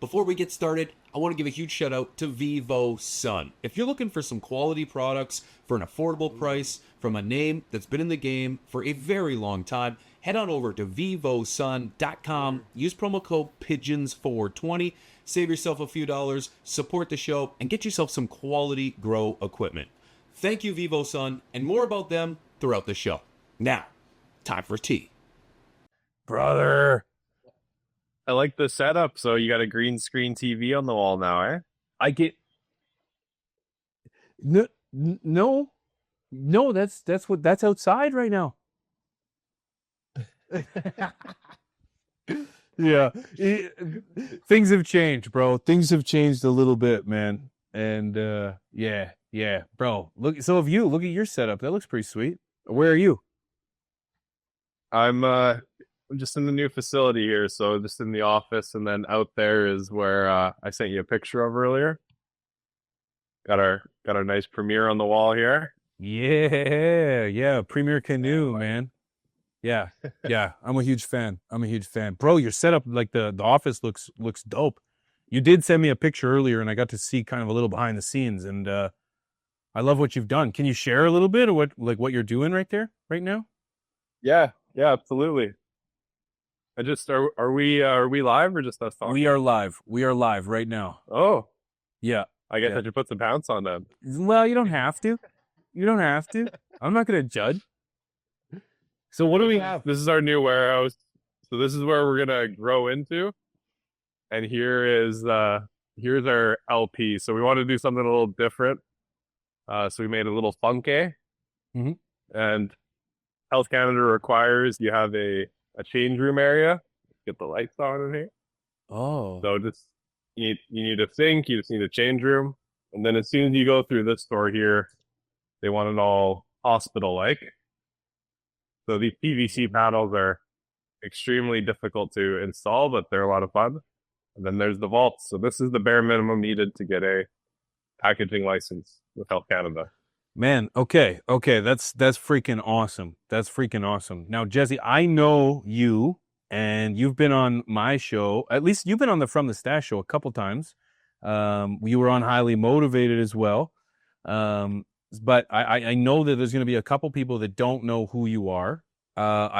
Before we get started, I want to give a huge shout out to Vivo Sun. If you're looking for some quality products for an affordable price from a name that's been in the game for a very long time, head on over to vivosun.com. Use promo code PIGEONS420. Save yourself a few dollars, support the show, and get yourself some quality grow equipment. Thank you, Vivo Sun, and more about them throughout the show. Now, time for tea. Brother, I like the setup. So you got a green screen TV on the wall now, eh? I get no, that's outside right now. Yeah, things have changed, bro. Things have changed a little bit, man. And yeah, bro. Look at your setup. That looks pretty sweet. Where are you? I'm just in the new facility here, so just in the office, and then out there is where I sent you a picture of earlier. Got our nice premiere on the wall here. Yeah, Premier Canoe, man. Yeah. I'm a huge fan. Bro, your setup, like the office looks dope. You did send me a picture earlier, and I got to see kind of a little behind the scenes, and I love what you've done. Can you share a little bit of what you're doing right there, right now? Yeah, absolutely. Are we live or just us talking? We are live. We are live right now. Oh, yeah. I guess I should put some pounds on them. Well, you don't have to. I'm not going to judge. So what do we have? This is our new warehouse. So this is where we're gonna grow into. And here's our LP. So we want to do something a little different. So we made a little funke. Mm-hmm. And Health Canada requires you have a change room area. Get the lights on in here. Oh. So just you need a sink, you just need a change room. And then as soon as you go through this door here, they want it all hospital-like. So these PVC panels are extremely difficult to install, but they're a lot of fun. And then there's the vaults. So this is the bare minimum needed to get a packaging license with Health Canada. Man, okay, that's freaking awesome. That's freaking awesome. Now, Jesse, I know you, and you've been on my show. At least you've been on the From the Stash show a couple times. You were on Highly Motivated as well. But I know that there's going to be a couple people that don't know who you are.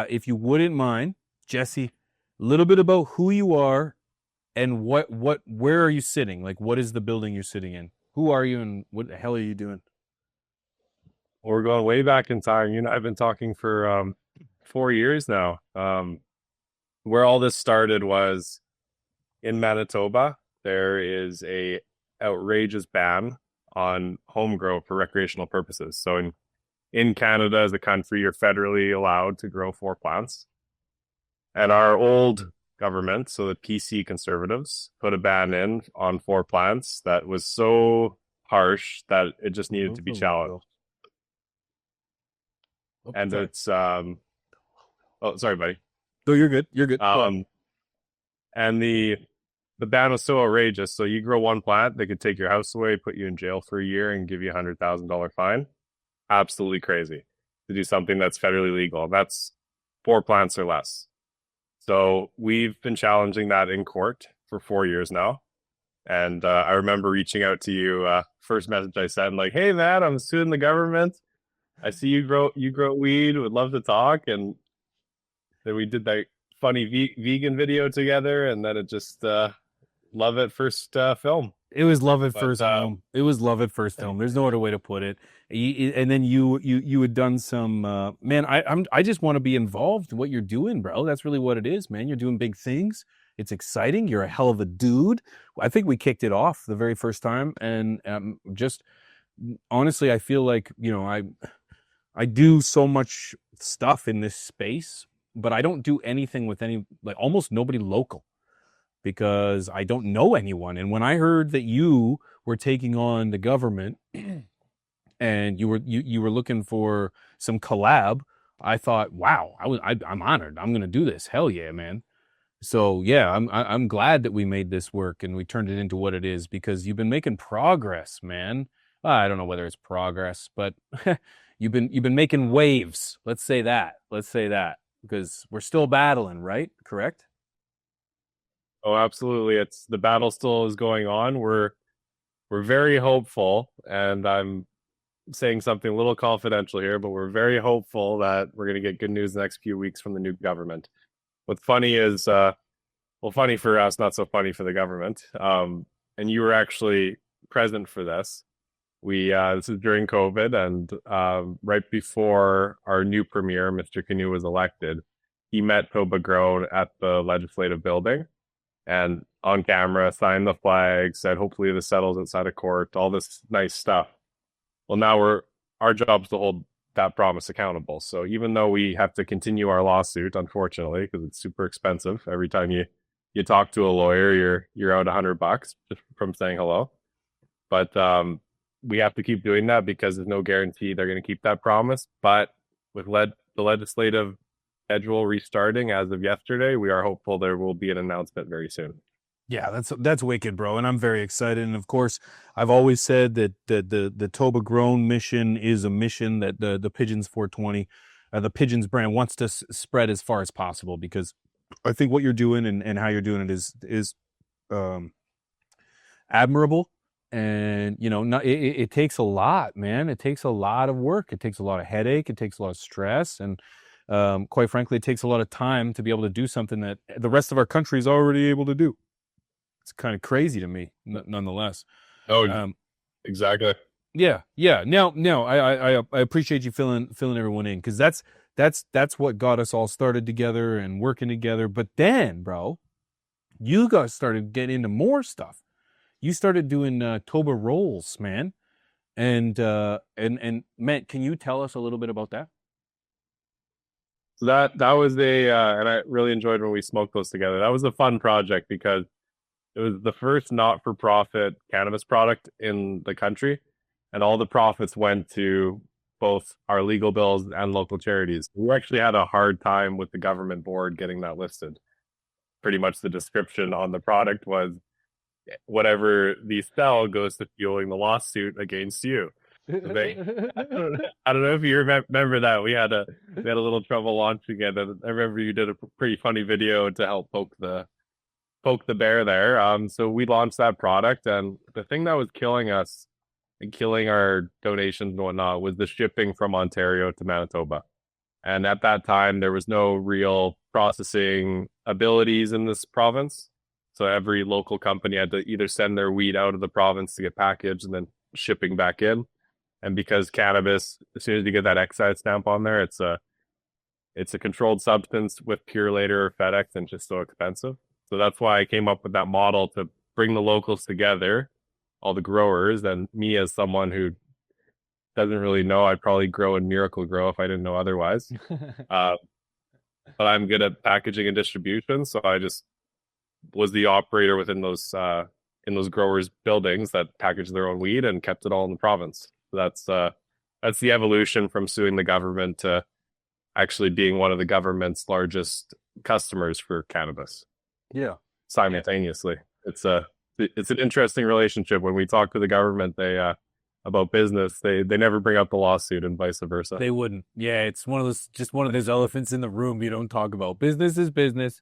If you wouldn't mind, Jesse, a little bit about who you are and where are you sitting? Like, what is the building you're sitting in? Who are you and what the hell are you doing? Well, we're going way back in time. You and I have been talking for 4 years now. Where all this started was in Manitoba. There is a outrageous ban on home grow for recreational purposes. So in Canada as a country, you're federally allowed to grow 4 plants. And our old government, so the PC Conservatives, put a ban in on 4 plants that was so harsh that it just needed to be challenged. And it's oh, sorry, buddy. No, you're good. And the ban was so outrageous. So you grow 1 plant, they could take your house away, put you in jail for a year, and give you $100,000 fine. Absolutely crazy to do something that's federally legal. That's 4 plants or less. So we've been challenging that in court for 4 years now. And I remember reaching out to you. First message I sent, like, "Hey man, I'm suing the government. I see you grow weed. Would love to talk." And then we did that funny vegan video together, and then it just love at first film. It was love at first film. It was love at first film. There's no other way to put it. And then you had done some man. I just want to be involved in what you're doing, bro. That's really what it is, man. You're doing big things. It's exciting. You're a hell of a dude. I think we kicked it off the very first time, and just honestly, I feel like I do so much stuff in this space, but I don't do anything with almost nobody local, because I don't know anyone. And when I heard that you were taking on the government and you were looking for some collab, I thought, wow, I'm honored. I'm going to do this. Hell yeah, man. So yeah, I'm glad that we made this work and we turned it into what it is, because you've been making progress, man. I don't know whether it's progress, but you've been making waves. Let's say that, because we're still battling, right? Correct? Oh, absolutely. It's the battle still is going on. We're very hopeful, and I'm saying something a little confidential here, but we're very hopeful that we're going to get good news the next few weeks from the new government. What's funny is, well, funny for us, not so funny for the government. And you were actually present for this. We this is during COVID, and right before our new premier, Mr. Canoe, was elected, he met TobaGrown at the legislative building, and on camera signed the flag, said hopefully this settles outside of court, all this nice stuff. Well, now our job is to hold that promise accountable. So even though we have to continue our lawsuit, unfortunately, because it's super expensive, every time you talk to a lawyer, you're out $100 just from saying hello. But we have to keep doing that because there's no guarantee they're going to keep that promise. But with the legislative schedule restarting as of yesterday, we are hopeful there will be an announcement very soon. Yeah, that's wicked, bro, and I'm very excited. And of course, I've always said that the TobaGrown mission is a mission that the Pigeons 420, the Pigeons brand wants to spread as far as possible, because I think what you're doing and how you're doing it is admirable. And it takes a lot, man. It takes a lot of work. It takes a lot of headache. It takes a lot of stress, and quite frankly, it takes a lot of time to be able to do something that the rest of our country is already able to do. It's kind of crazy to me, nonetheless. Oh, exactly. Yeah. No, I appreciate you filling everyone in, because that's what got us all started together and working together. But then, bro, you guys started getting into more stuff. You started doing Toby Rolls, man, and Matt, can you tell us a little bit about that? So that was and I really enjoyed when we smoked those together. That was a fun project because it was the first not-for-profit cannabis product in the country, and all the profits went to both our legal bills and local charities. We actually had a hard time with the government board getting that listed. Pretty much the description on the product was whatever these sell goes to fueling the lawsuit against you. I don't know if you remember that. We had a little trouble launching it. And I remember you did a pretty funny video to help poke the bear there. So we launched that product, and the thing that was killing us and killing our donations and whatnot was the shipping from Ontario to Manitoba. And at that time, there was no real processing abilities in this province. So every local company had to either send their weed out of the province to get packaged and then shipping back in. And because cannabis, as soon as you get that excise stamp on there, it's a controlled substance with Purelator or FedEx, and just so expensive. So that's why I came up with that model to bring the locals together, all the growers, and me as someone who doesn't really know. I'd probably grow in Miracle Grow if I didn't know otherwise. But I'm good at packaging and distribution, so I just was the operator within those in those growers' buildings that packaged their own weed and kept it all in the province. So that's the evolution from suing the government to actually being one of the government's largest customers for cannabis. Yeah. Simultaneously. It's an interesting relationship. When we talk to the government, they about business, they never bring up the lawsuit, and vice versa. They wouldn't. Yeah, it's one of those elephants in the room you don't talk about. Business is business.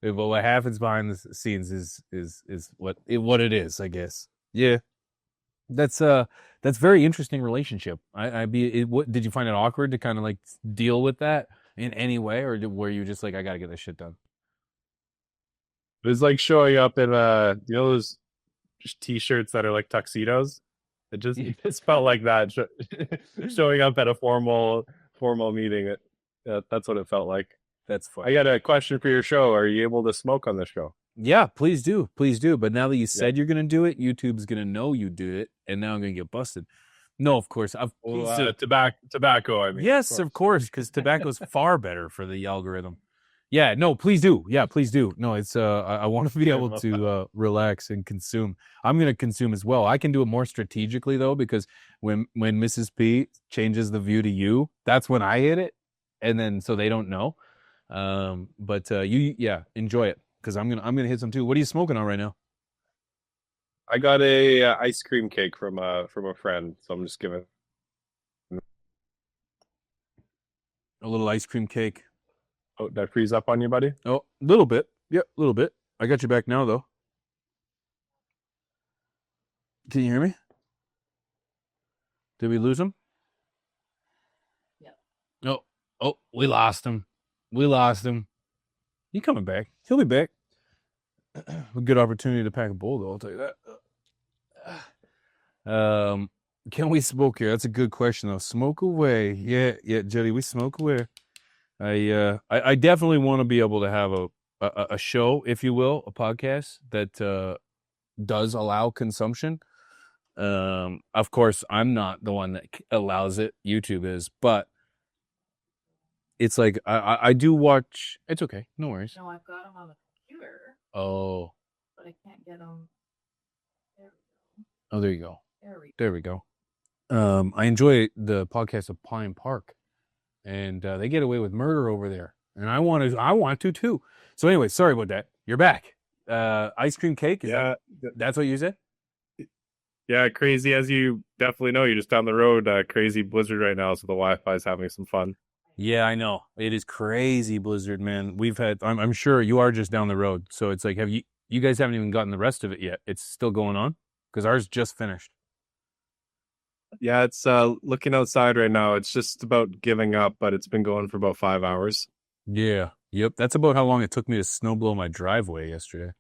But what happens behind the scenes is what it is, I guess. Yeah. That's very interesting relationship. Did you find it awkward to kind of like deal with that in any way, or were you just like, I got to get this shit done? It was like showing up in those t-shirts that are like tuxedos. It just felt like that. Showing up at a formal meeting. That's what it felt like. That's fun. I got a question for your show. Are you able to smoke on this show? Yeah, please do. But now that you said you're going to do it, YouTube's going to know you do it, and now I'm going to get busted. No, of course. Tobacco, I mean. Yes, of course, because tobacco's far better for the algorithm. Yeah, no, please do. Yeah, please do. No, it's I want to be able to relax and consume. I'm going to consume as well. I can do it more strategically though, because when Mrs. P changes the view to you, that's when I hit it, and then so they don't know. But you enjoy it, because I'm gonna hit some too. What are you smoking on right now? I got a ice cream cake from a friend, so I'm just giving a little ice cream cake. Oh, did I freeze up on you, buddy? Oh, a little bit. Yeah, a little bit. I got you back now, though. Can you hear me? Did we lose him? Yeah. Oh, we lost him. He coming back. He'll be back. A good opportunity to pack a bowl, though. I'll tell you that. Can we smoke here? That's a good question, though. Smoke away. Yeah, Jody, we smoke away. I definitely want to be able to have a show, if you will, a podcast that does allow consumption. Of course, I'm not the one that allows it. YouTube is, but it's like I do watch. It's okay, no worries. No, I've got them on the computer, Oh, but I can't get them. There we go. oh, there you go. There we go. There we go. I enjoy the podcast of Pine Park, and they get away with murder over there, and I want to too. So anyway, sorry about that. You're back. Ice cream cake. That's what you said. Yeah, crazy. As you definitely know, you're just down the road. Crazy blizzard right now, so the Wi-Fi is having some fun. Yeah, I know. It is crazy blizzard, man. We've had. I'm sure you are just down the road, so it's like, have you guys haven't even gotten the rest of it yet? It's still going on because ours just finished. Yeah, it's looking outside right now. It's just about giving up, but it's been going for about 5 hours. Yeah. Yep. That's about how long it took me to snow blow my driveway yesterday.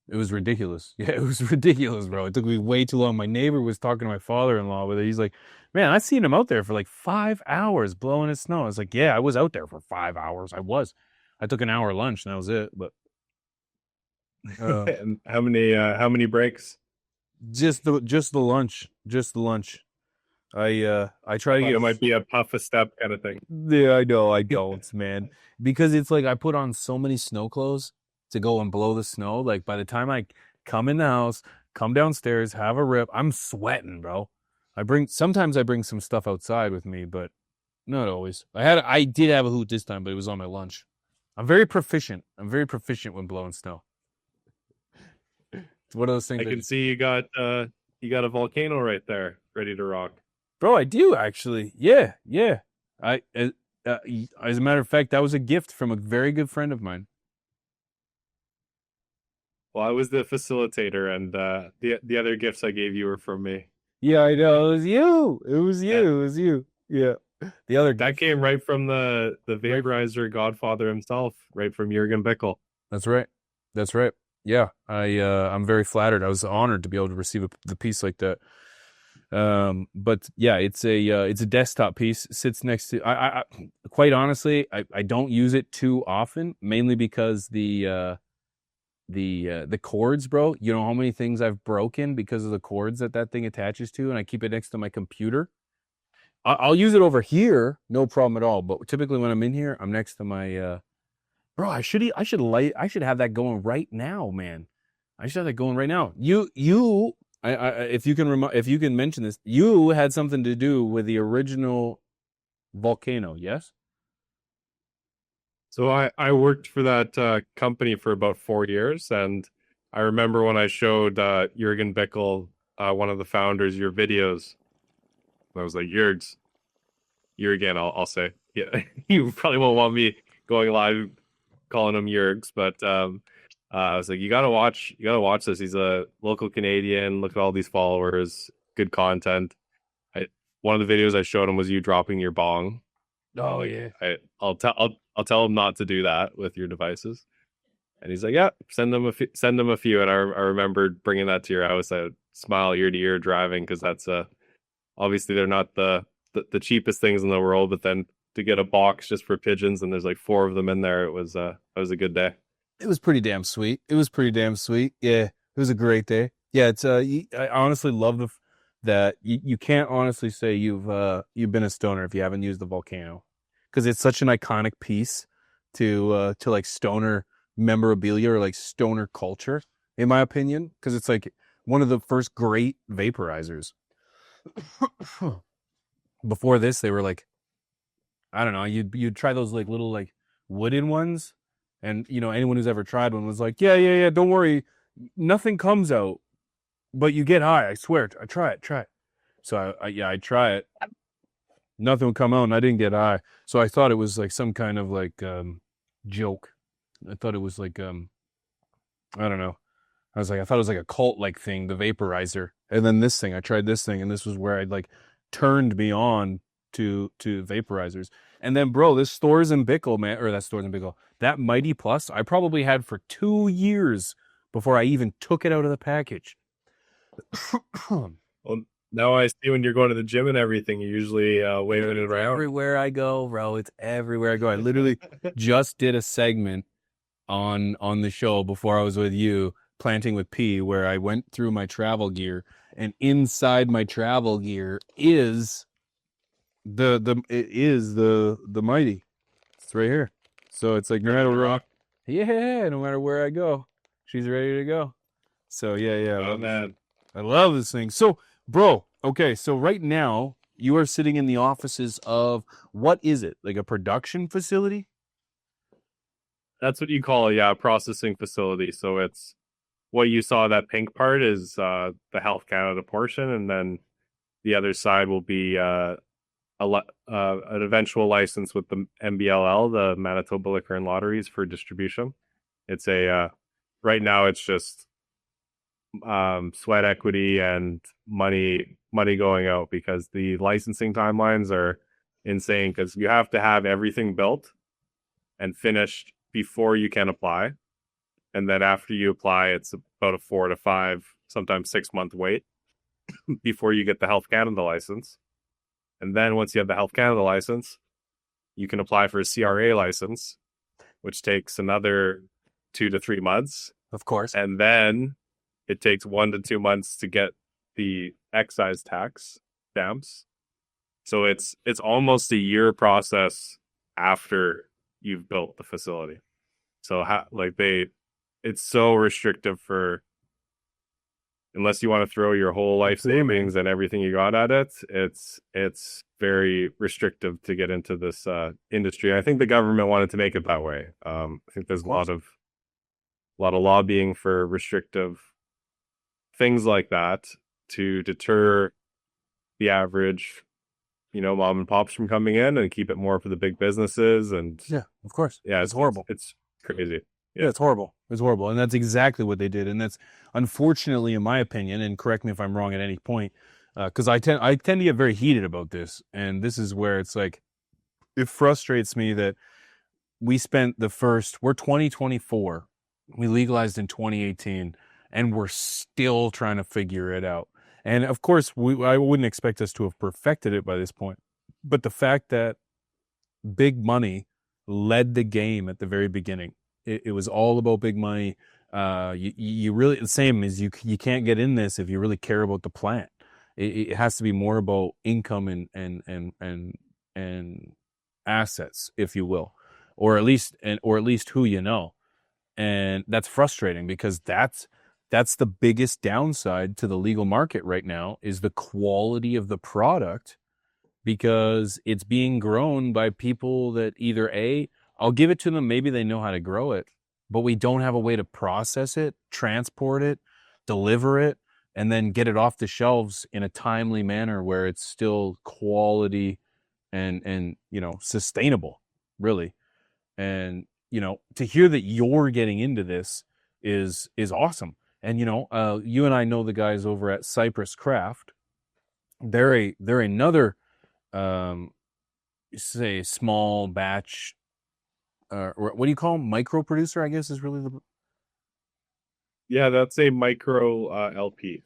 It was ridiculous. Yeah, it was ridiculous, bro. It took me way too long. My neighbor was talking to my father-in-law with it. He's like, man, I seen him out there for like 5 hours blowing his snow. I was like, yeah, I was out there for 5 hours. I took an hour lunch and that was it. But And how many breaks? just the lunch. I try to get. It might be a puff a step kind of thing. Yeah, I know. I don't, man. Because it's like I put on so many snow clothes to go and blow the snow. Like by the time I come in the house, come downstairs, have a rip, I'm sweating, bro. Sometimes I bring some stuff outside with me, but not always. I did have a hoot this time, but it was on my lunch. I'm very proficient when blowing snow. It's one of those things. I can see you got a volcano right there, ready to rock. Bro, I do actually. Yeah. As a matter of fact, that was a gift from a very good friend of mine. Well, I was the facilitator, and the other gifts I gave you were from me. Yeah, I know. It was you. Yeah. The other That came right from the vaporizer godfather himself, right from Jürgen Bickel. That's right. Yeah. I'm very flattered. I was honored to be able to receive the piece like that. But yeah, it's a desktop piece. It sits next to. I quite honestly, I don't use it too often, mainly because the cords, bro. You know how many things I've broken because of the cords that thing attaches to, and I keep it next to my computer. I'll use it over here, no problem at all. But typically when I'm in here, I'm next to my. Bro, I should have that going right now, man. I should have that going right now. If you can mention this, you had something to do with the original volcano, yes? So I worked for that company for about 4 years, and I remember when I showed Jürgen Bickel, one of the founders, your videos. I was like, Jürgen, I'll say. Yeah, you probably won't want me going live calling him Jürgs, but I was like, you gotta watch this. He's a local Canadian. Look at all these followers, good content. One of the videos I showed him was you dropping your bong. Oh yeah. I'll tell him not to do that with your devices. And he's like, yeah, send them a few. And I remembered bringing that to your house. I would smile ear to ear driving, because that's obviously they're not the cheapest things in the world, but then to get a box just for pigeons and there's like 4 of them in there, it was a good day. It was pretty damn sweet. Yeah, it was a great day. Yeah, it's I honestly love that you can't honestly say you've been a stoner if you haven't used the volcano, because it's such an iconic piece to like stoner memorabilia or like stoner culture, in my opinion, because it's like one of the first great vaporizers. Before this, they were like, I don't know, you'd try those like little like wooden ones, and you know, anyone who's ever tried one was like, yeah, don't worry, nothing comes out, but you get high. I swear, I try it. So I try it. Nothing would come out, and I didn't get high. So I thought it was like some kind of like joke. I thought it was like I don't know. I thought it was like a cult like thing, the vaporizer. And then this thing, I tried this thing, and this was where I'd like turned me on to vaporizers. And then, bro, this Stores and Bickle, man, or that Stores and Bickle, that Mighty Plus, I probably had for 2 years before I even took it out of the package. Well, now I see when you're going to the gym and everything, you're usually waving it around. Everywhere I go, bro, it's everywhere I go. I literally just did a segment on the show before I was with you, Planting with P, where I went through my travel gear, and inside my travel gear is the Mighty. It's right here. So it's like no matter no matter where I go, she's ready to go. So yeah. Oh man, I love this thing. So, bro, okay, so right now you are sitting in the offices of, what is it? Like a production facility? that's what you call a processing facility. So it's what you saw, that pink part is the Health Canada portion, and then the other side will be an eventual license with the MBLL, the Manitoba Liquor and Lotteries, for distribution. It's a right now it's just sweat equity and money going out, because the licensing timelines are insane, because you have to have everything built and finished before you can apply. And then after you apply, it's about a 4 to 5, sometimes 6-month wait before you get the Health Canada license. And then once you have the Health Canada license, you can apply for a CRA license, which takes another 2 to 3 months. Of course. And then it takes 1 to 2 months to get the excise tax stamps. So it's almost a year process after you've built the facility. So it's so restrictive for, unless you want to throw your whole life savings and everything you got at it, it's very restrictive to get into this industry. I think the government wanted to make it that way. I think there's a lot of lobbying for restrictive things like that to deter the average, mom and pops from coming in, and keep it more for the big businesses. And Yeah, of course. yeah, it's horrible. It's crazy. Yeah, it's horrible. It's horrible. And that's exactly what they did. And that's, unfortunately, in my opinion, and correct me if I'm wrong at any point, because I tend to get very heated about this. And this is where it's like, it frustrates me that we're 2024. We legalized in 2018, and we're still trying to figure it out. And of course, I wouldn't expect us to have perfected it by this point. But the fact that big money led the game at the very beginning, it was all about big money. You really, the same as you can't get in this if you really care about the plant. It has to be more about income and assets, if you will, or at least who you know. And that's frustrating, because that's the biggest downside to the legal market right now, is the quality of the product, because it's being grown by people that either I'll give it to them, maybe they know how to grow it, but we don't have a way to process it, transport it, deliver it, and then get it off the shelves in a timely manner where it's still quality and sustainable, really. And to hear that you're getting into this is awesome. And you and I know the guys over at Cypress Craft. They're another say small batch, or what do you call them? Micro producer, I guess, is really the. Yeah, that's a micro LP.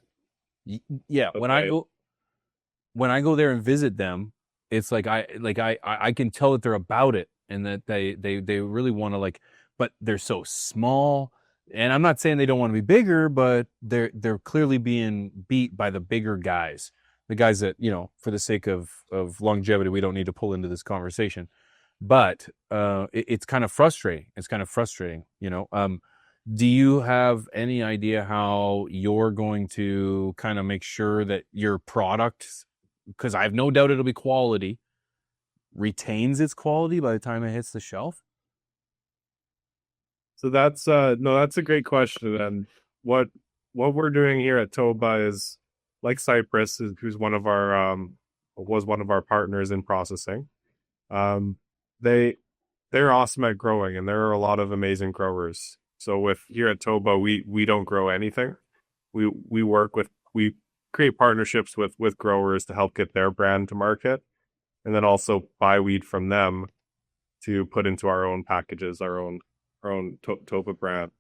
Yeah, Okay. when I go there and visit them, it's like I can tell that they're about it, and that they really want to, but they're so small. And I'm not saying they don't want to be bigger, but they're clearly being beat by the bigger guys. The guys that, for the sake of longevity, we don't need to pull into this conversation. But it's kind of frustrating. Do you have any idea how you're going to kind of make sure that your product, because I have no doubt it'll be quality, retains its quality by the time it hits the shelf? So that's that's a great question. And what we're doing here at Toba is, like Cypress, who's one of our was one of our partners in processing. They're awesome at growing, and there are a lot of amazing growers So with here at Toba, we don't grow anything. We create partnerships with growers to help get their brand to market, and then also buy weed from them to put into our own packages, our own Toba brand.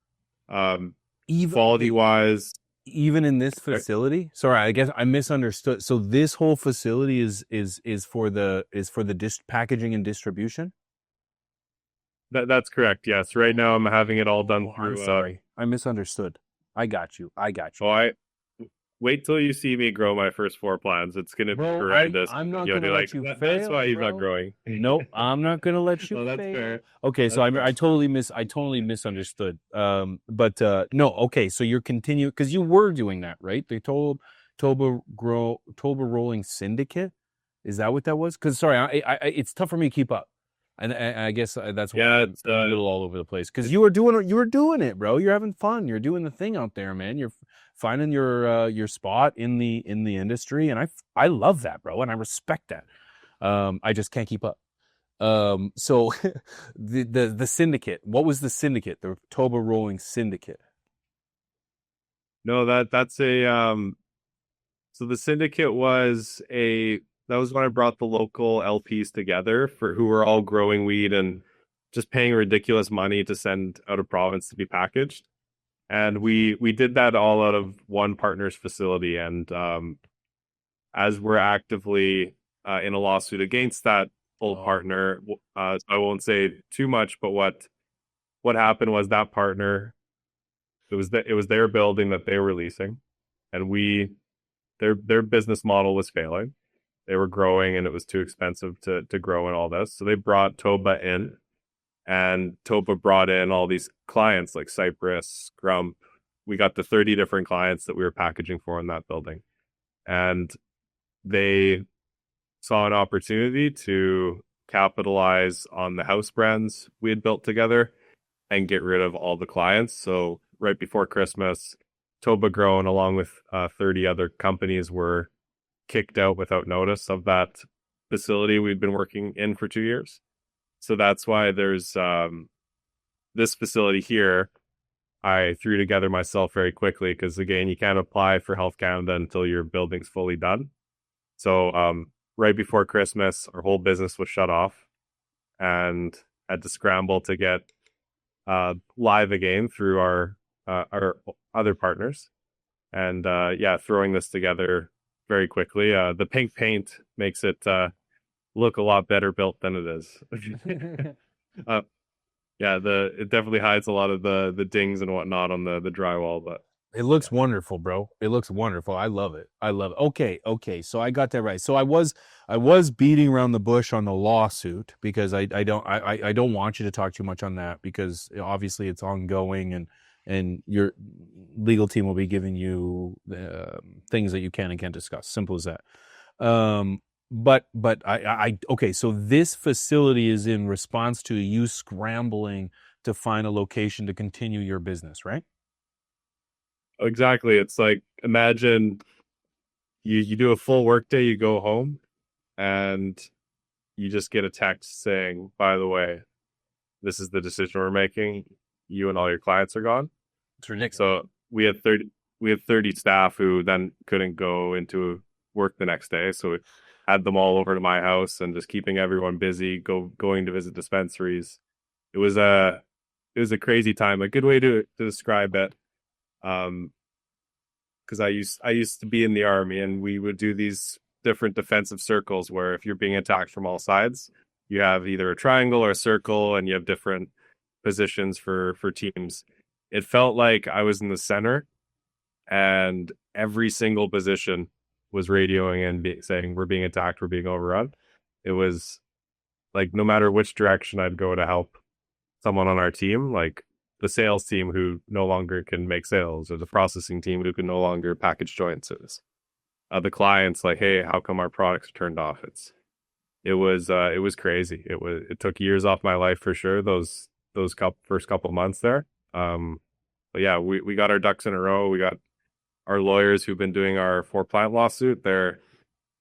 Even Quality wise, even in this facility, sorry, I guess I misunderstood. So this whole facility is for the packaging and distribution. that's correct. Yes, right now I'm having it all done I'm through. sorry, I misunderstood. I got you. Oh, I wait till you see me grow my first 4 plants. It's gonna be Bro, horrendous. I'm not You'll gonna be let like, you That's fail, why he's bro." not growing. Nope, I'm not gonna let you. No, that's fail. fair. Okay, so I totally misunderstood. But no, okay, so you're continuing because you were doing that, right? The Toba Rolling Syndicate. Is that what that was? Because sorry, it's tough for me to keep up, and I guess that's why Yeah, I'm it's a little all over the place. Because you were doing it, bro. You're having fun. You're doing the thing out there, man. You're finding your spot in the industry, and I love that, bro, and I respect that. I just can't keep up. So the syndicate. What was the syndicate? The Toba Rolling Syndicate. no that's a So the syndicate was that was when I brought the local LPs together for who were all growing weed and just paying ridiculous money to send out of province to be packaged. And we did that all out of one partner's facility. And as we're actively in a lawsuit against that old partner, I won't say too much, but what happened was that partner, it was their building that they were leasing, and their business model was failing. They were growing and it was too expensive to grow and all this. So they brought Toba in, and Toba brought in all these clients like Cypress, Grump. We got the 30 different clients that we were packaging for in that building. And they saw an opportunity to capitalize on the house brands we had built together and get rid of all the clients. So right before Christmas, TobaGrown, along with 30 other companies, were kicked out without notice of that facility we'd been working in for 2 years. So that's why there's this facility here. I threw together myself very quickly because, again, you can't apply for Health Canada until your building's fully done. So right before Christmas, our whole business was shut off and had to scramble to get live again through our other partners. And throwing this together very quickly. The pink paint makes it look a lot better built than it is. It definitely hides a lot of the dings and whatnot on the drywall, but It looks wonderful, bro. It looks wonderful. I love it. Okay. So I got that right. So I was beating around the bush on the lawsuit because I don't want you to talk too much on that because obviously it's ongoing and your legal team will be giving you things that you can and can't discuss. Simple as that. But okay. So this facility is in response to you scrambling to find a location to continue your business, right? exactly. It's like, imagine you do a full workday, you go home, and you just get a text saying, by the way, this is the decision we're making. You and all your clients are gone. It's ridiculous. So we had 30 staff who then couldn't go into work the next day. So we had them all over to my house and just keeping everyone busy, going to visit dispensaries. It was a crazy time. A good way to describe it. Because I used to be in the army, and we would do these different defensive circles where if you're being attacked from all sides, you have either a triangle or a circle, and you have different positions for teams. It felt like I was in the center, and every single position was radioing and saying, we're being attacked, we're being overrun. It was like, no matter which direction I'd go to help someone on our team, like the sales team who no longer can make sales, or the processing team who can no longer package joints, the clients like, hey, how come our products are turned off? It was crazy. It took years off my life for sure, those first couple months there. But yeah, we got our ducks in a row. We got our lawyers who've been doing our 4-plant lawsuit. They're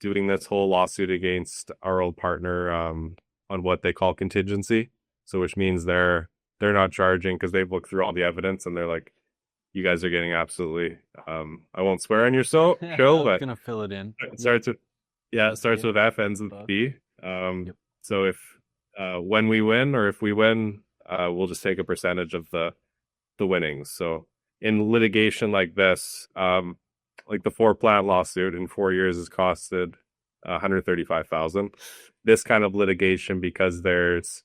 doing this whole lawsuit against our old partner on what they call contingency. So which means they're they're not charging because they've looked through all the evidence and they're like, you guys are getting absolutely. I won't swear on your show, I'm but gonna fill it in. it starts with it starts with F, ends with B. Yep. So if when we win or if we win, we'll just take a percentage of the winnings. So in litigation like this, like the 4-plant lawsuit in 4 years has costed 135,000. This kind of litigation, because there's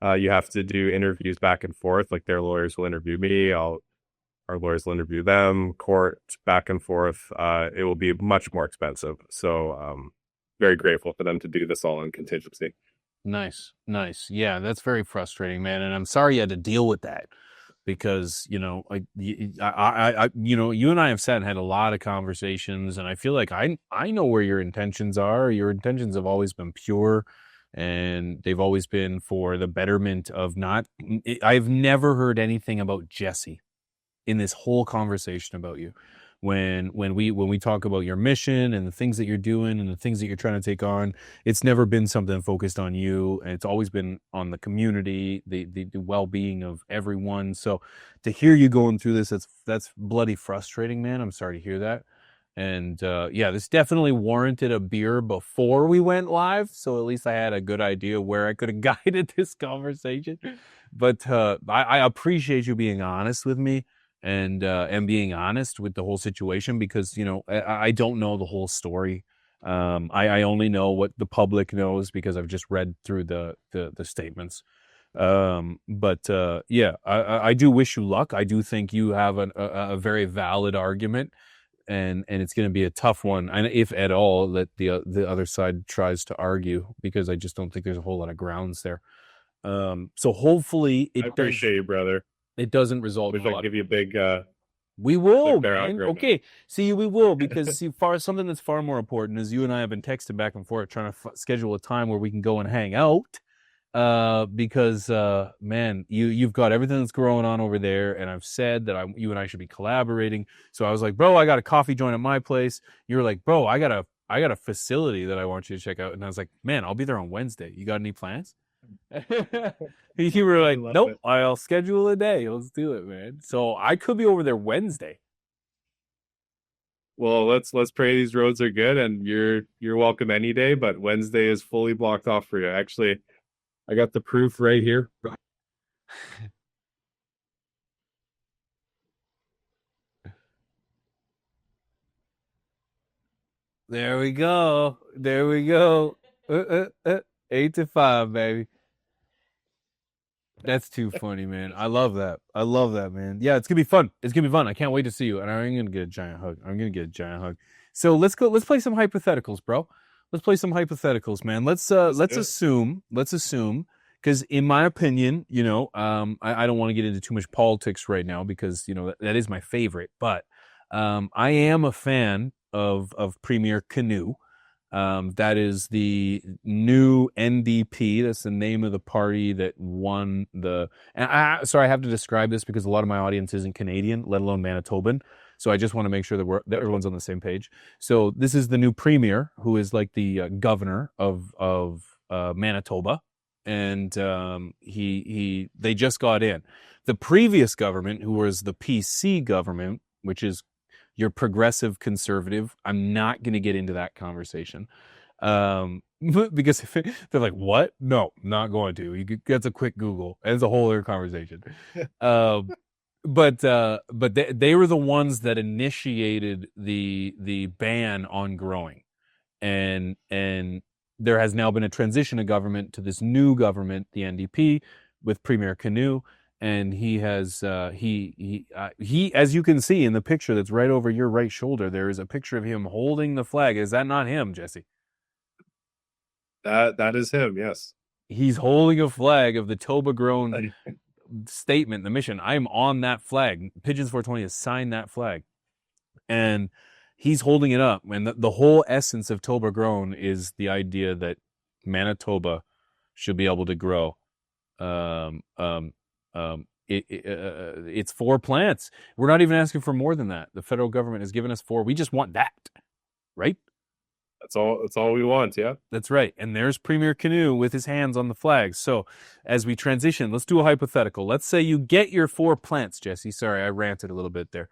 you have to do interviews back and forth. Like their lawyers will interview me, our lawyers will interview them, court back and forth. It will be much more expensive. So very grateful for them to do this all in contingency. Nice. Yeah, that's very frustrating, man. And I'm sorry you had to deal with that because, you know, you know, you and I have sat and had a lot of conversations, and I feel like I know where your intentions are. Your intentions have always been pure, and they've always been for the betterment of I've never heard anything about Jesse in this whole conversation about you. When we talk about your mission and the things that you're doing and the things that you're trying to take on, it's never been something focused on you, and it's always been on the community, the well-being of everyone. So to hear you going through this, that's bloody frustrating, man. I'm sorry to hear that. And yeah, this definitely warranted a beer before we went live, so at least I had a good idea where I could have guided this conversation. But I appreciate you being honest with me and being honest with the whole situation, because, you know, I don't know the whole story. I only know what the public knows because I've just read through the statements. But yeah, I do wish you luck. I do think you have a very valid argument, and it's going to be a tough one, and if at all that the other side tries to argue, because I just don't think there's a whole lot of grounds there. So hopefully I appreciate you, brother. it doesn't result. We'd like to give you a big. We will, they're out man. right Okay, see, we will, because something that's far more important is you and I have been texting back and forth trying to schedule a time where we can go and hang out. Because man, you've got everything that's going on over there, and I've said that you and I should be collaborating. So I was like, bro, I got a coffee joint at my place. You were like, bro, I got a facility that I want you to check out, and I was like, man, I'll be there on Wednesday. You got any plans? You were like, nope, it. I'll schedule a day. Let's do it, man. So I could be over there Wednesday. Well, let's pray these roads are good, and you're welcome any day. But Wednesday is fully blocked off for you. Actually, I got the proof right here. There we go. 8 to 5, baby. That's too funny, man. I love that, man. Yeah, it's gonna be fun. I can't wait to see you, and I'm gonna get a giant hug. So let's play some hypotheticals, bro. Let's play some hypotheticals, man. Let's assume, because in my opinion, you know, I don't want to get into too much politics right now, because, you know, that is my favorite, but I am a fan of Premier Canoe. That is the new NDP. That's the name of the party that won the. And sorry, I have to describe this because a lot of my audience isn't Canadian, let alone Manitoban. So I just want to make sure that everyone's on the same page. So this is the new premier, who is like the governor of Manitoba, and they just got in. The previous government, who was the PC government, which is your progressive conservative, I'm not going to get into that conversation, because they're like, what? No, not going to. That's a quick Google. It's a whole other conversation. But they were the ones that initiated the ban on growing, and there has now been a transition of government to this new government, the NDP, with Premier Canoe. And he has he as you can see in the picture that's right over your right shoulder, there is a picture of him holding the flag. Is that not him, Jesse? That is him. Yes, he's holding a flag of the TobaGrown statement, the mission. I'm on that flag. Pigeons 420 has signed that flag, and he's holding it up. And the whole essence of TobaGrown is the idea that Manitoba should be able to grow. It's 4 plants. We're not even asking for more than that. The federal government has given us 4. We just want that, right? That's all. That's all we want. Yeah. That's right. And there's Premier Canoe with his hands on the flags. So as we transition, let's do a hypothetical. Let's say you get your 4 plants, Jesse. Sorry, I ranted a little bit there.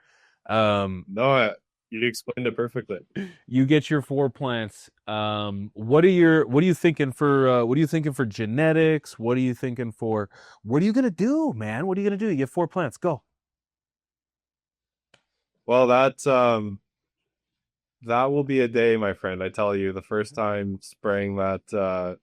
No, you explained it perfectly. You get your 4 plants. What are you thinking for genetics? What are you thinking for? What are you gonna do, man? What are you gonna do? You get 4 plants. Go. Well, that will be a day, my friend. I tell you, the first time spraying that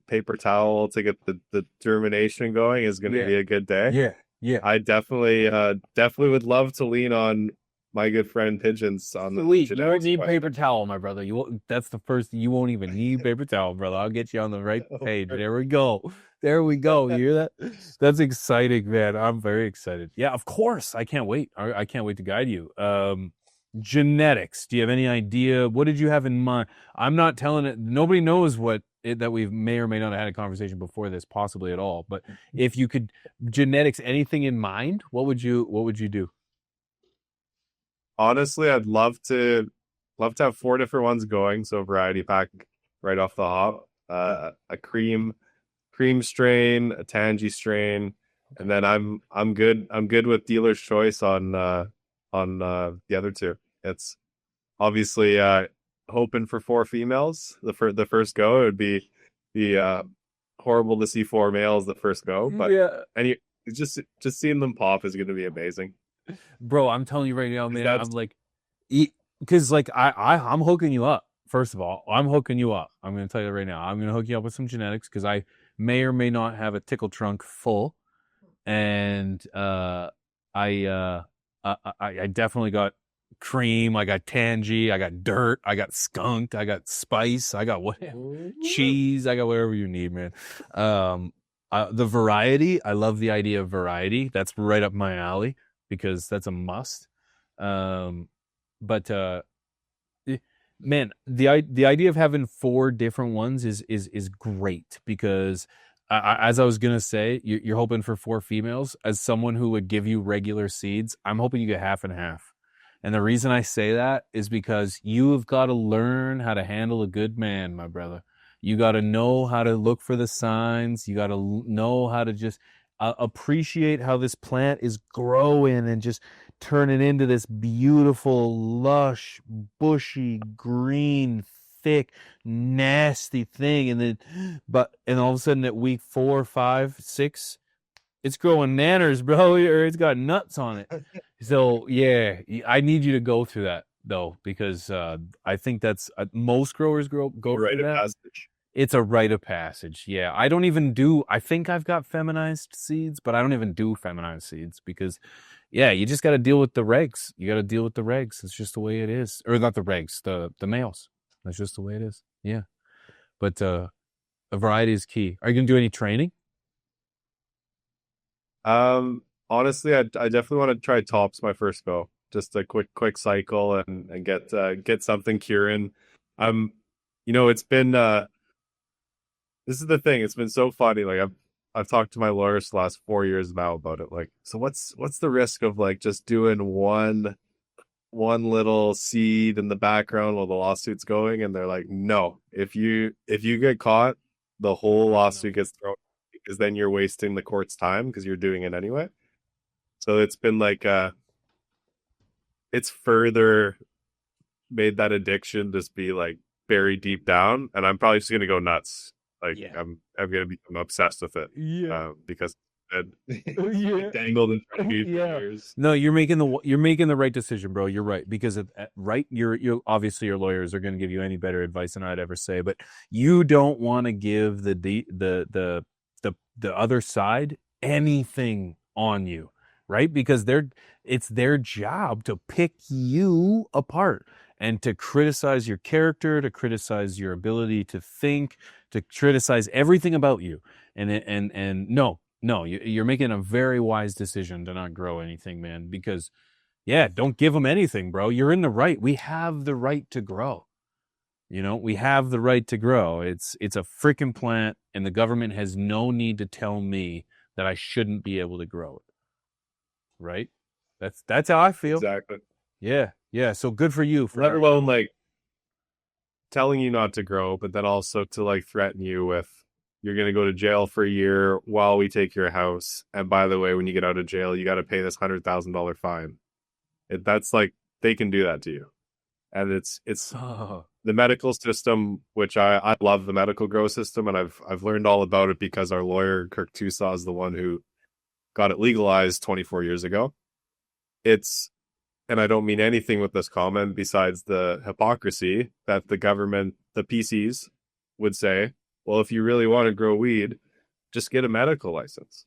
paper towel to get the germination going is going to be a good day. Yeah. I definitely would love to lean on my good friend Pigeons on the Sweet. You don't genetics need question. paper towel, my brother. That's the first. You won't even need paper towel, brother. I'll get you on the right page. There we go. There we go. You hear that? That's exciting, man. I'm very excited. Yeah, of course. I can't wait. I can't wait to guide you. Genetics. Do you have any idea? What did you have in mind? I'm not telling it. Nobody knows that we may or may not have had a conversation before this, possibly at all. But if you could genetics anything in mind, what would you do? Honestly, I'd love to have 4 different ones going. So variety pack right off the hop. A cream strain, a tangy strain, and then I'm good with dealer's choice on the other 2. It's obviously hoping for 4 females. The first go, it would be horrible to see 4 males the first go, but just seeing them pop is going to be amazing. Bro, I'm telling you right now, man. That's- I'm like, because like I'm hooking you up. First of all, I'm hooking you up. I'm going to tell you right now. I'm going to hook you up with some genetics because I may or may not have a tickle trunk full, and I definitely got cream. I got tangy. I got dirt. I got skunked. I got spice. I got cheese. I got whatever you need, man. The variety. I love the idea of variety. That's right up my alley because that's a must. Man, the idea of having 4 different ones is great because as I was gonna say, you're hoping for 4 females. As someone who would give you regular seeds, I'm hoping you get half and half. And the reason I say that is because you have got to learn how to handle a good man, my brother. You got to know how to look for the signs. You got to know how to just appreciate how this plant is growing and just turn it into this beautiful, lush, bushy, green, thick, nasty thing. And then, and all of a sudden at week 4, 5, 6, it's growing nanners, bro, or it's got nuts on it. So yeah, I need you to go through that though, because I think that's most growers go right through that. passage. It's a rite of passage. Yeah, I think I've got feminized seeds, but I don't even do feminized seeds because, yeah, you just got to deal with the regs. You got to deal with the regs. It's just the way it is. Or not the regs, the males. That's just the way it is. Yeah. But a variety is key. Are you going to do any training? Honestly, I definitely want to try tops my first go. Just a quick cycle and get something curing. It's been this is the thing. It's been so funny. Like I've talked to my lawyers the last 4 years now about it. Like, so what's the risk of like just doing one little seed in the background while the lawsuit's going? And they're like, no, if you get caught, the whole lawsuit gets thrown because then you're wasting the court's time because you're doing it anyway. So it's been like it's further made that addiction just be like very deep down, and I'm probably just gonna go nuts. Like I'm gonna become obsessed with it. Because dangled in front of me for years. No, you're making the right decision, bro. You're right because you're obviously your lawyers are going to give you any better advice than I'd ever say, but you don't want to give the other side anything on you, right? Because it's their job to pick you apart and to criticize your character, to criticize your ability to think, to criticize everything about you. And no, you're making a very wise decision to not grow anything, man, because don't give them anything, bro. You're in the right. We have the right to grow. We have the right to grow. It's a freaking plant, and the government has no need to tell me that I shouldn't be able to grow it. Right? That's how I feel. Exactly. Yeah. So good for you. Let alone like telling you not to grow, but then also to like threaten you with you're going to go to jail for a year while we take your house. And by the way, when you get out of jail, you got to pay this $100,000 fine. That's like they can do that to you, and it's the medical system, which I love the medical grow system, and I've learned all about it because our lawyer Kirk Tusaw is the one who got it legalized 24 years ago. It's, and I don't mean anything with this comment besides the hypocrisy that the government, the PCs, would say, well, if you really want to grow weed, just get a medical license.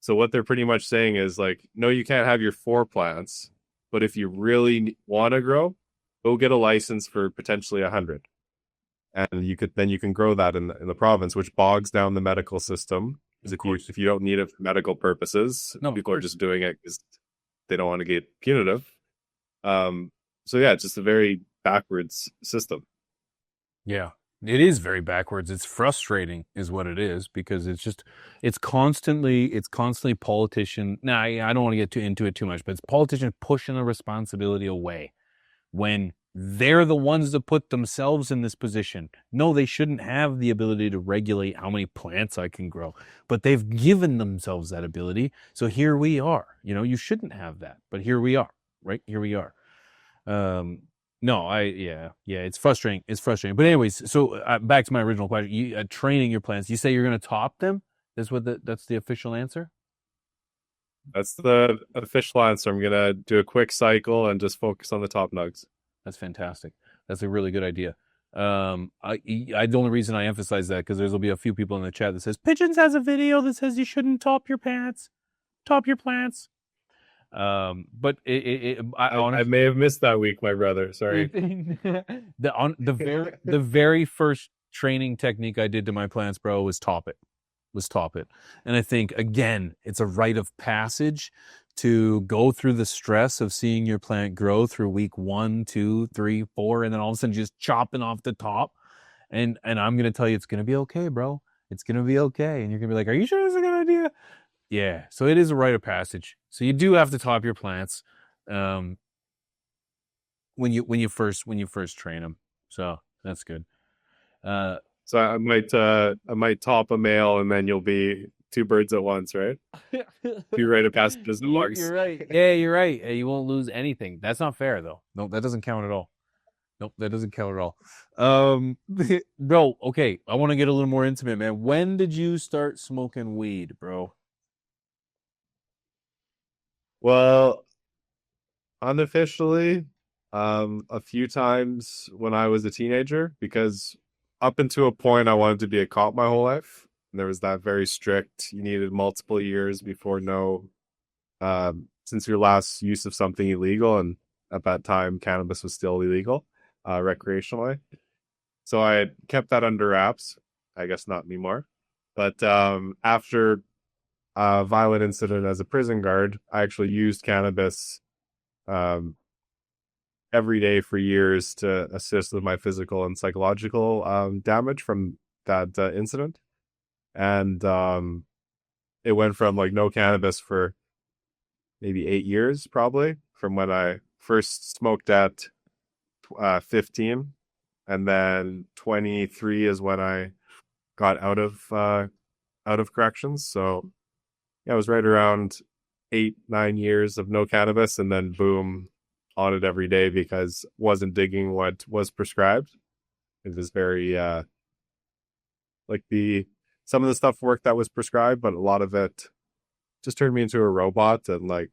So what they're pretty much saying is like, no, you can't have your 4 plants, but if you really want to grow, go get a license for potentially 100. And you can grow that in the province, which bogs down the medical system. Because if you don't need it for medical purposes, people are just doing it because they don't want to get punitive. So yeah, it's just a very backwards system. Yeah, it is very backwards. It's frustrating is what it is, because it's constantly politician. Now, I don't want to get into it too much, but it's politicians pushing the responsibility away when they're the ones that put themselves in this position. No, they shouldn't have the ability to regulate how many plants I can grow, but they've given themselves that ability. So here we are. You shouldn't have that, but here we are. Right here we are. It's frustrating. It's frustrating. But anyways, so back to my original question. You training your plants. You say you're going to top them. That's the official answer. That's the official answer. I'm going to do a quick cycle and just focus on the top nugs. That's fantastic. That's a really good idea. The only reason I emphasize that because there'll be a few people in the chat that says Pigeons has a video that says you shouldn't top your plants. But I may have missed that week, my brother. Sorry. The very first training technique I did to my plants, bro, was top it. And I think, again, it's a rite of passage to go through the stress of seeing your plant grow through week 1, 2, 3, 4, and then all of a sudden just chopping off the top. And I'm going to tell you, it's going to be okay, bro. It's going to be okay. And you're going to be like, are you sure this is a good idea? Yeah. So it is a rite of passage. So you do have to top your plants when you first train them. So that's good. So I might top a male, and then you'll be 2 birds at once, right? Be rite of passage. You're right. Yeah, you're right. You won't lose anything. That's not fair, though. No, that doesn't count at all. Nope, that doesn't count at all. Bro, okay. I want to get a little more intimate, man. When did you start smoking weed, bro? Well, unofficially, a few times when I was a teenager, because up until a point I wanted to be a cop my whole life. And there was that very strict, you needed multiple years before since your last use of something illegal. And at that time, cannabis was still illegal, recreationally. So I kept that under wraps. I guess not anymore. But after a violent incident as a prison guard, I actually used cannabis every day for years to assist with my physical and psychological damage from that incident. And it went from like no cannabis for maybe 8 years, probably, from when I first smoked at 15, and then 23 is when I got out of corrections. So yeah, it was right around 8-9 years of no cannabis, and then boom, on it every day because wasn't digging what was prescribed. It was very some of the stuff worked that was prescribed, but a lot of it just turned me into a robot, and like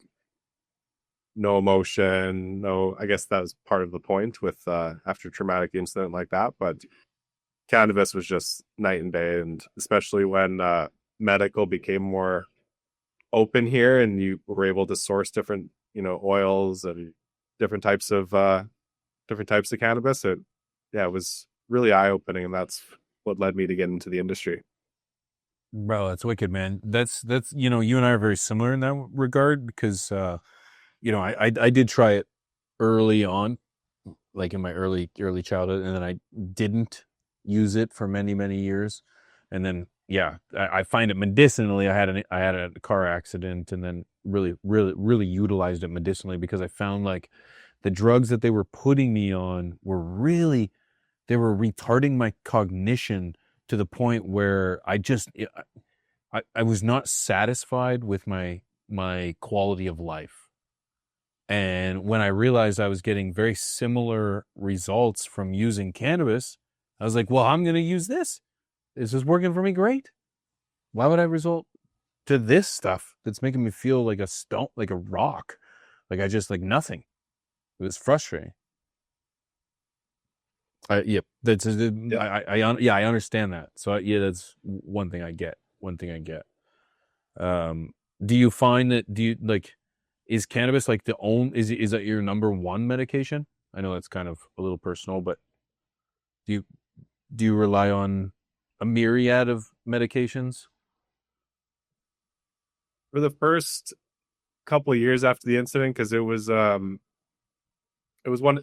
no emotion, I guess that was part of the point with after traumatic incident like that. But cannabis was just night and day, and especially when medical became more open here and you were able to source different oils and different types of cannabis, it was really eye-opening, and that's what led me to get into the industry. Bro, that's wicked, man. That's you and I are very similar in that regard, because I did try it early on, like in my early childhood, and then I didn't use it for many years, and then I find it medicinally. I had a car accident, and then really utilized it medicinally, because I found like the drugs that they were putting me on were really retarding my cognition to the point where I was not satisfied with my quality of life. And when I realized I was getting very similar results from using cannabis, I was like, well, I'm going to use this. This is working for me great. Why would I resort to this stuff that's making me feel like a stone, like a rock? Like I just like nothing. It was frustrating. I understand that. So that's one thing I get. Do you find that, is cannabis like is that your number one medication? I know that's kind of a little personal, but do you rely on a myriad of medications? For the first couple of years after the incident, because it was one,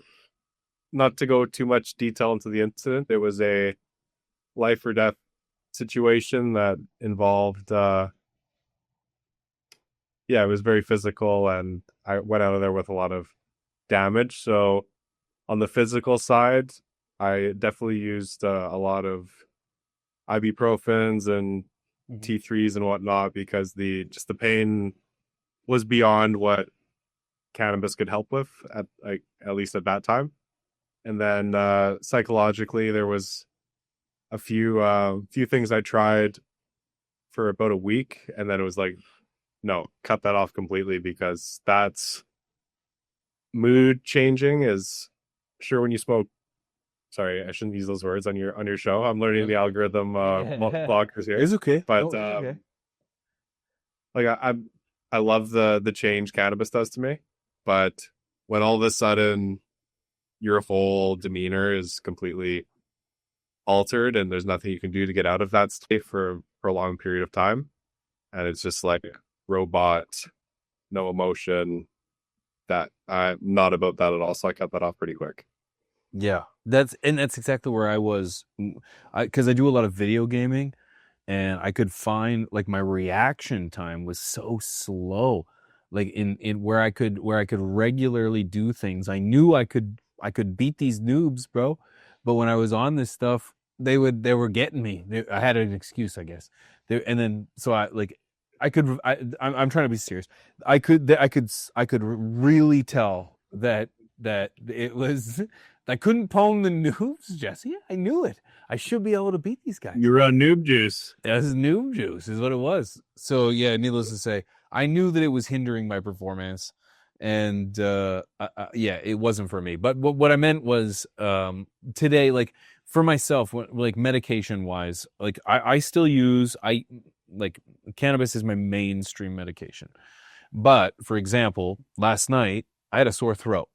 not to go too much detail into the incident, it was a life or death situation that involved it was very physical, and I went out of there with a lot of damage. So on the physical side, I definitely used a lot of ibuprofens and T3s and whatnot, because the pain was beyond what cannabis could help with at least at that time. And then psychologically, there was a few things I tried for about a week, and then it was like, no, cut that off completely, because that's mood changing. Is sure when you smoke. Sorry, I shouldn't use those words on your show. I'm learning the algorithm blockers here. It's okay. But it's okay. like I love the change cannabis does to me, but when all of a sudden your whole demeanor is completely altered and there's nothing you can do to get out of that state for a prolonged period of time, and it's just like robot, no emotion, that I'm not about that at all. So I cut that off pretty quick. Yeah, that's exactly where I was, because I do a lot of video gaming, and I could find like my reaction time was so slow, like in where I could regularly do things. I knew I could beat these noobs, bro, but when I was on this stuff, they were getting me. I had an excuse, I guess. I'm trying to be serious. I could really tell that it was. I couldn't palm the noobs, Jesse. I knew it. I should be able to beat these guys. You were on noob juice. That's noob juice is what it was. So yeah, needless to say, I knew that it was hindering my performance, and it wasn't for me. But what I meant was today, like for myself, like medication wise, like I still use cannabis is my mainstream medication. But for example, last night I had a sore throat.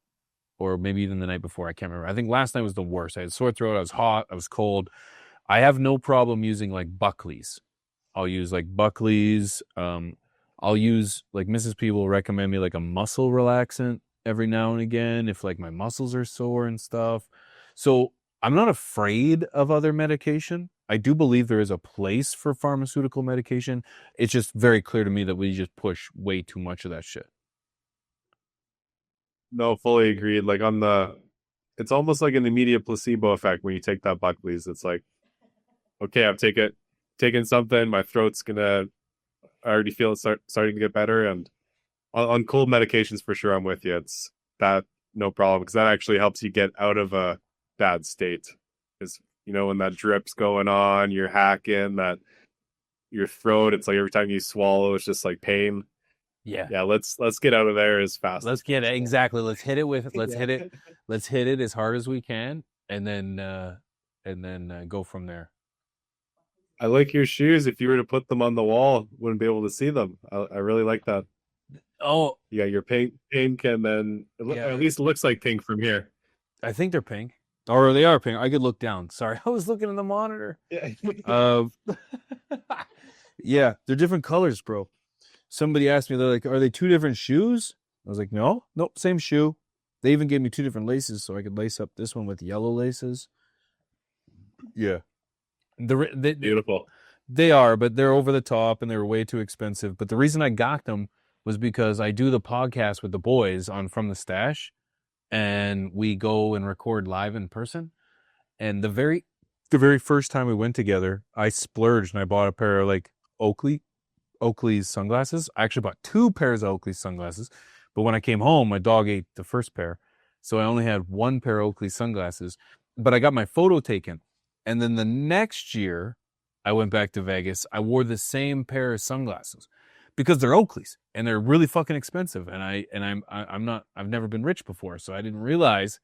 Or maybe even the night before, I can't remember. I think last night was the worst. I had a sore throat, I was hot, I was cold. I have no problem using like Buckley's. I'll use like Buckley's. I'll use, like Mrs. P will recommend me like a muscle relaxant every now and again if like my muscles are sore and stuff. So I'm not afraid of other medication. I do believe there is a place for pharmaceutical medication. It's just very clear to me that we just push way too much of that shit. No, fully agreed. Like it's almost like an immediate placebo effect when you take that Buckley's. It's like, okay, I've taken something, my throat's I already feel it starting to get better. And on cold medications, for sure, I'm with you. It's that, no problem, because that actually helps you get out of a bad state. Because, when that drip's going on, you're hacking, that your throat, it's like every time you swallow, it's just like pain. Yeah, let's get out of there as fast. Let's get it. Exactly. Let's hit it as hard as we can, and then go from there. I like your shoes. If you were to put them on the wall, wouldn't be able to see them. I really like that. Oh, yeah, you're pink, and then at least it looks like pink from here. I think they're pink, or they are pink. I could look down. Sorry, I was looking at the monitor. Yeah, yeah, they're different colors, bro. Somebody asked me, they're like, are they two different shoes? I was like, nope, same shoe. They even gave me two different laces so I could lace up this one with yellow laces. Yeah. Beautiful. They are, but they're over the top and they were way too expensive. But the reason I got them was because I do the podcast with the boys on From the Stash, and we go and record live in person. And the very first time we went together, I splurged and I bought a pair of like Oakley's sunglasses. I actually bought 2 pairs of Oakley's sunglasses, but when I came home, my dog ate the first pair, so I only had 1 pair of Oakley sunglasses. But I got my photo taken, and then the next year, I went back to Vegas. I wore the same pair of sunglasses because they're Oakley's and they're really fucking expensive. And I've never been rich before, so I didn't realize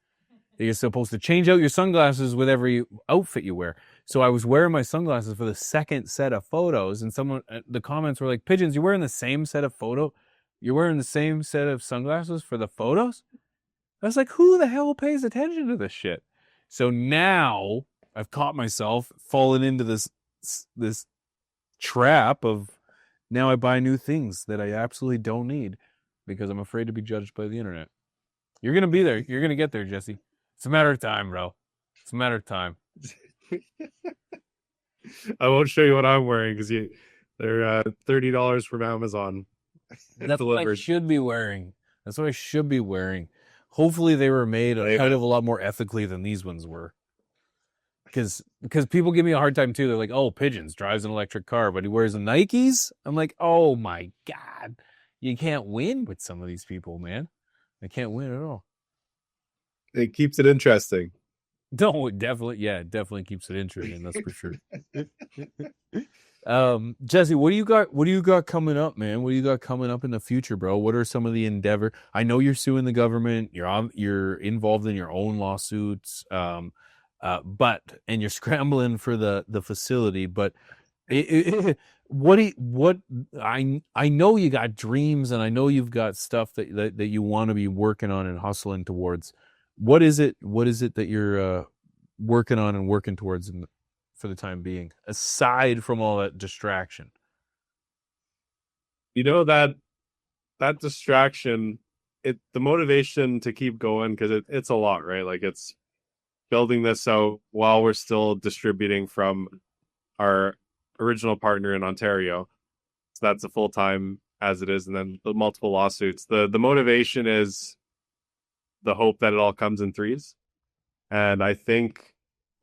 that you're supposed to change out your sunglasses with every outfit you wear. So I was wearing my sunglasses for the second set of photos, and the comments were like, "Pigeons, you're wearing the same set of You're wearing the same set of sunglasses for the photos?" I was like, who the hell pays attention to this shit? So now I've caught myself falling into this trap of now I buy new things that I absolutely don't need because I'm afraid to be judged by the internet. You're going to be there. You're going to get there, Jesse. It's a matter of time, bro. It's a matter of time. I won't show you what I'm wearing because they're $30 from Amazon. That's what I should be wearing. That's what I should be wearing. Hopefully they were made a kind of a lot more ethically than these ones were. Because people give me a hard time too. They're like, "Oh, Pigeons drives an electric car, but he wears a Nikes." I'm like, "Oh my God, you can't win with some of these people, man. I can't win at all." It keeps it interesting. No, it definitely keeps it interesting. That's for sure. Jesse, what do you got? What do you got coming up, man? What do you got coming up in the future, bro? What are some of the endeavor? I know you're suing the government. You're involved in your own lawsuits. But you're scrambling for the facility. But I know you got dreams, and I know you've got stuff that you want to be working on and hustling towards. What is it that you're working on and working towards for the time being, aside from all that distraction? You know, that distraction, the motivation to keep going, because it's a lot, right? Like, it's building this out while we're still distributing from our original partner in Ontario. So that's a full-time as it is, and then the multiple lawsuits. The motivation is the hope that it all comes in threes. And I think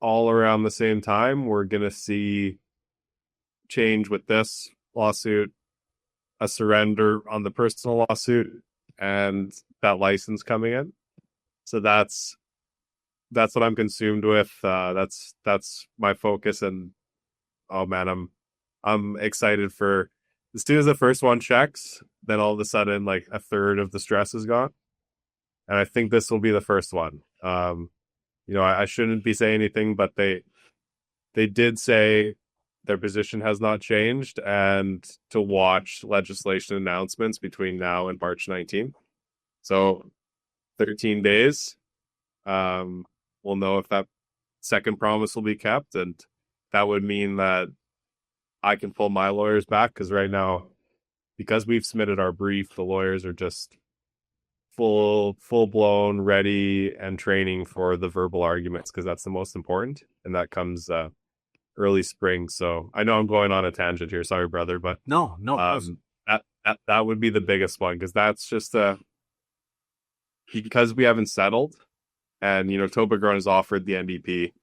all around the same time, we're going to see change with this lawsuit, a surrender on the personal lawsuit, and that license coming in. So that's what I'm consumed with. That's my focus. And oh man, I'm excited for, as soon as the first one checks, then all of a sudden, like, a third of the stress is gone. And I think this will be the first one. I shouldn't be saying anything, but they did say their position has not changed, and to watch legislation announcements between now and March 19th. So 13 days. We'll know if that second promise will be kept, and that would mean that I can pull my lawyers back, because right now, because we've submitted our brief, the lawyers are just full blown ready and training for the verbal arguments, because that's the most important, and that comes early spring. So I know I'm going on a tangent here, sorry brother, but No. that would be the biggest one, because that's just because we haven't settled, and TobaGrown has offered the NDP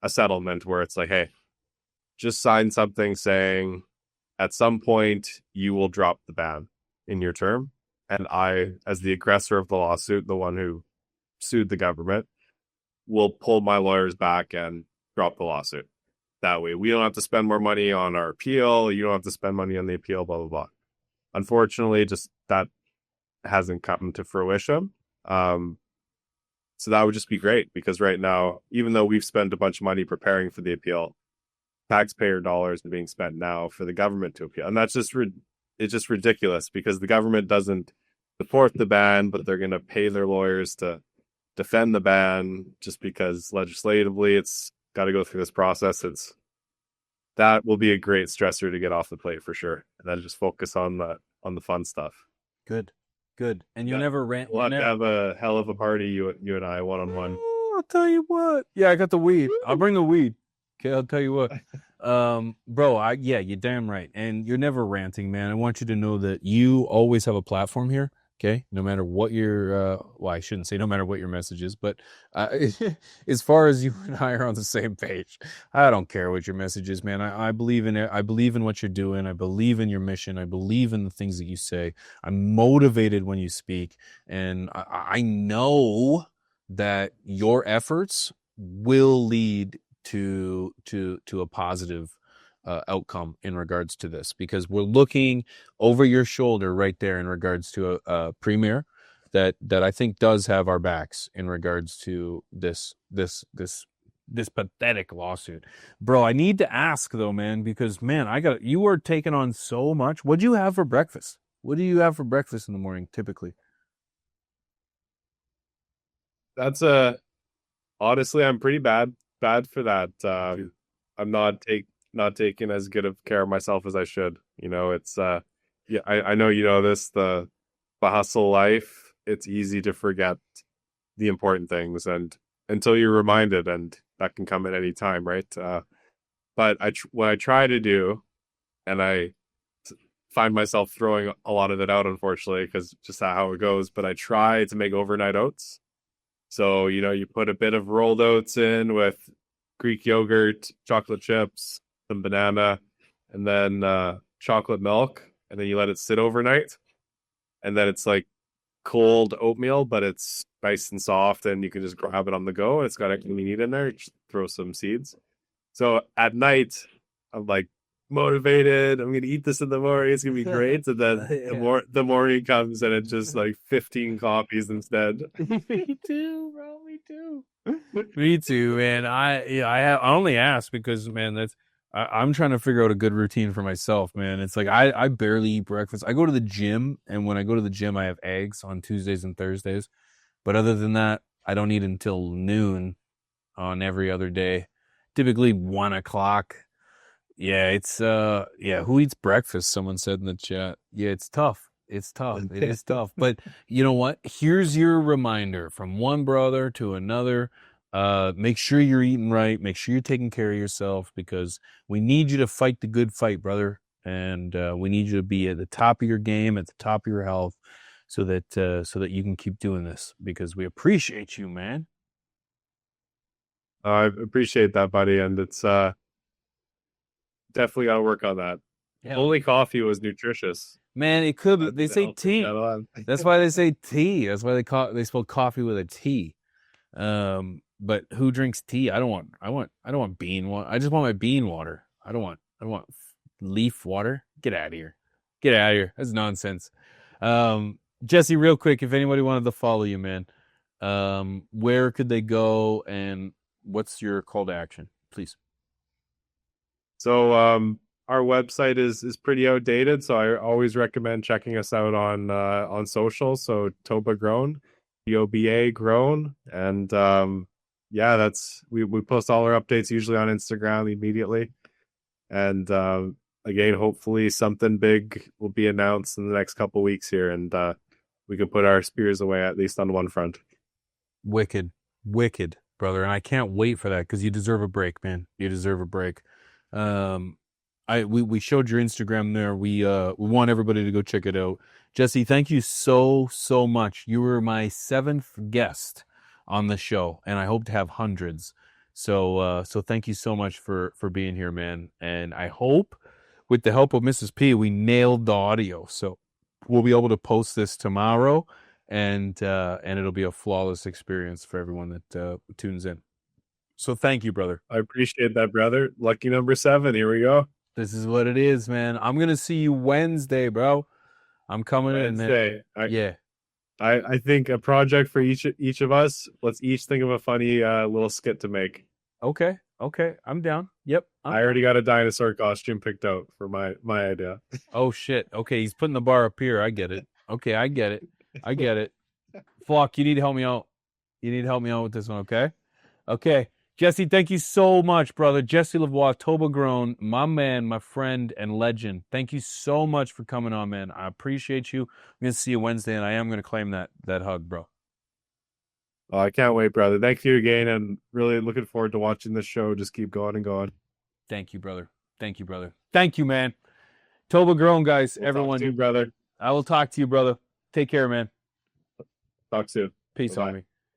a settlement where it's like, hey, just sign something saying at some point you will drop the ban in your term. And I, as the aggressor of the lawsuit, the one who sued the government, will pull my lawyers back and drop the lawsuit. That way, we don't have to spend more money on our appeal. You don't have to spend money on the appeal, blah, blah, blah. Unfortunately, just that hasn't come to fruition. So that would just be great, because right now, even though we've spent a bunch of money preparing for the appeal, taxpayer dollars are being spent now for the government to appeal. And that's just it's just ridiculous, because the government doesn't support the ban, but they're going to pay their lawyers to defend the ban just because legislatively it's got to go through this process. That will be a great stressor to get off the plate for sure. And then just focus on the fun stuff. Good. And you never rant. We'll have to have a hell of a party, you and I, one-on-one. I'll tell you what. Yeah, I got the weed. I'll bring the weed. Okay, I'll tell you what. Bro, you're damn right. And you're never ranting, man. I want you to know that you always have a platform here Okay, no matter what your well, I shouldn't say no matter what your message is, but as far as you and I are on the same page, I don't care what your message is, man. I believe in it. I believe in what you're doing. I believe in your mission. I believe in the things that you say. I'm motivated when you speak, and I know that your efforts will lead to a positive outcome in regards to this, because we're looking over your shoulder right there in regards to a premier that I think does have our backs in regards to this pathetic lawsuit. Bro, I need to ask though, man, because man, you are taking on so much. What do you have for breakfast? What do you have for breakfast in the morning typically? That's honestly, I'm pretty bad for that. I'm not taking as good of care of myself as I should. You know, it's yeah, I know you know this, the hustle life, it's easy to forget the important things and until you're reminded, and that can come at any time, right? But what I try to do, and I find myself throwing a lot of it out, unfortunately, because just how it goes, but I try to make overnight oats. So, you know, you put a bit of rolled oats in with Greek yogurt, chocolate chips, some banana, and then chocolate milk, and then you let it sit overnight. And then it's like cold oatmeal, but it's nice and soft, and you can just grab it on the go. And it's got everything you need in there. You just throw some seeds. So at night, I'm like motivated. I'm gonna eat this in the morning. It's gonna be great. And then the morning comes, and it's just like 15 coffees instead. Me too, bro. Me too. Me too, man. I only ask because, man, I'm trying to figure out a good routine for myself, man. It's like I barely eat breakfast. I go to the gym, and when I go to the gym, I have eggs on Tuesdays and Thursdays. But other than that, I don't eat until noon on every other day. Typically 1 o'clock. Yeah, it's who eats breakfast? Someone said in the chat. Yeah, it's tough. It's tough. It is tough. But you know what? Here's your reminder from one brother to another. Make sure you're eating right. Make sure you're taking care of yourself, because we need you to fight the good fight, brother. And we need you to be at the top of your game, at the top of your health, so that you can keep doing this, because we appreciate you, man. I appreciate that, buddy. And it's definitely got to work on that. Yeah. Only coffee was nutritious. Man, it could be. They say tea. That's why they say tea. That's why they spell coffee with a T. But who drinks tea? I don't want bean water. I just want my bean water. I don't want leaf water. Get out of here. Get out of here. That's nonsense. Jesse, real quick, if anybody wanted to follow you, man, where could they go, and what's your call to action, please? So our website is pretty outdated, so I always recommend checking us out on social. So TobaGrown, TOBA grown, and yeah, that's we post all our updates usually on Instagram immediately. And again, hopefully something big will be announced in the next couple weeks here, and we can put our spears away at least on one front. Wicked, brother, and I can't wait for that, because you deserve a break, man. You deserve a break. We showed your Instagram there. We want everybody to go check it out. Jesse, thank you so much. You were my 7th guest on the show, and I hope to have hundreds. So thank you so much for being here, man. And I hope, with the help of Mrs. P, we nailed the audio. So we'll be able to post this tomorrow, and it'll be a flawless experience for everyone that tunes in. So thank you, brother. I appreciate that, brother. Lucky number 7. Here we go. This is what it is, man. I'm gonna see you Wednesday, bro. I'm coming Wednesday. Yeah. I think a project for each of us. Let's each think of a funny little skit to make. Okay. I'm down. Yep. I already got a dinosaur costume picked out for my idea. Oh shit. Okay, he's putting the bar up here. I get it. Okay, I get it. Flock, you need to help me out. You need to help me out with this one, okay? Okay. Jesse, thank you so much, brother. Jesse Lavoie, TobaGrown, my man, my friend, and legend. Thank you so much for coming on, man. I appreciate you. I'm going to see you Wednesday, and I am going to claim that hug, bro. Oh, I can't wait, brother. Thank you again, and really looking forward to watching this show. Just keep going and going. Thank you, brother. Thank you, man. TobaGrown, guys. We'll everyone. talk to you, brother. I will talk to you, brother. Take care, man. Talk soon. Peace, Bye-bye. homie.